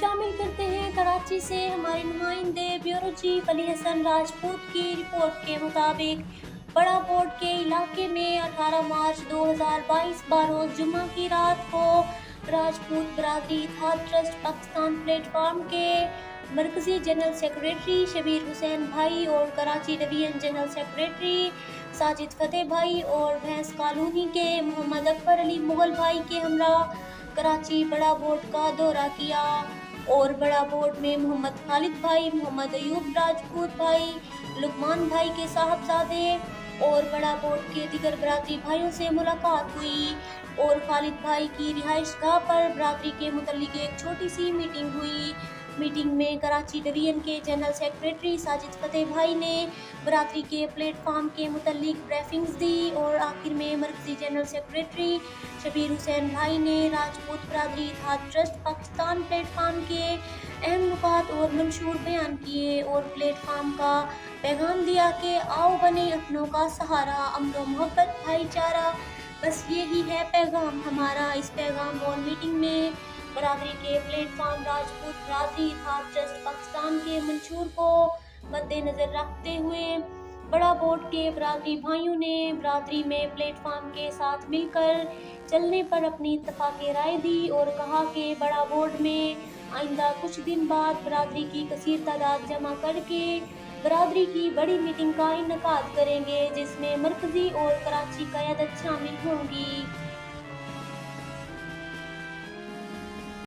शामिल करते हैं कराची से हमारे नुमाइंदे ब्यूरो चीफ अली हसन राजपूत की रिपोर्ट के मुताबिक बड़ा बोर्ड के इलाके में 18 मार्च 2022 बरोज़ जुम्मा की रात को राजपूत बरादरी इत्तेहाद ट्रस्ट पाकिस्तान प्लेटफार्म के मरकजी जनरल सेक्रेटरी शबीर हुसैन भाई और Karachi division general secretary Sajid Fateh भाई और भैंस कॉलोनी के मोहम्मद अकबर अली मुगल भाई के हमरा कराची बड़ा बोर्ड का दौरा किया और बड़ा बोर्ड में मोहम्मद खालिद भाई, मोहम्मद अयूब राजपूत भाई, लुकमान भाई के साहबजादे और बड़ा बोर्ड के दिगर बरादरी भाइयों से मुलाकात हुई और खालिद भाई की रिहाइशगाह पर बरादरी के मुतल्लिक एक छोटी सी मीटिंग हुई। मीटिंग में कराची डिवीजन के जनरल सेक्रेटरी साजिद फतेह भाई ने बरादरी के प्लेटफार्म के मुतल्लिक ब्रीफिंग्स दी और आखिर में मरकजी जनरल सेक्रेटरी शबीर हुसैन भाई ने राजपूत बरादरी इत्तेहाद ट्रस्ट पाकिस्तान प्लेटफार्म के अहम नुकात और मंशूर बयान किए और प्लेटफार्म का पैगाम दिया कि आओ बने अपनों का सहारा, अमन मोहब्बत भाईचारा, बस यही है पैगाम हमारा। इस पैगाम और मीटिंग में बरादरी के प्लेटफार्म राजपूत बरादरी इत्तेहाद ट्रस्ट पाकिस्तान के मंशूर को मद्देनजर रखते हुए बड़ा बोर्ड के बरादरी भाइयों ने बरादरी में प्लेटफार्म के साथ मिलकर चलने पर अपनी इत्तफाक राय दी और कहा कि बड़ा बोर्ड में आइंदा कुछ दिन बाद बरादरी की कसीर तादाद जमा करके बरादरी की बड़ी मीटिंग का इनेकाद करेंगे जिसमें मरकजी और कराची क़यादत शामिल होंगी।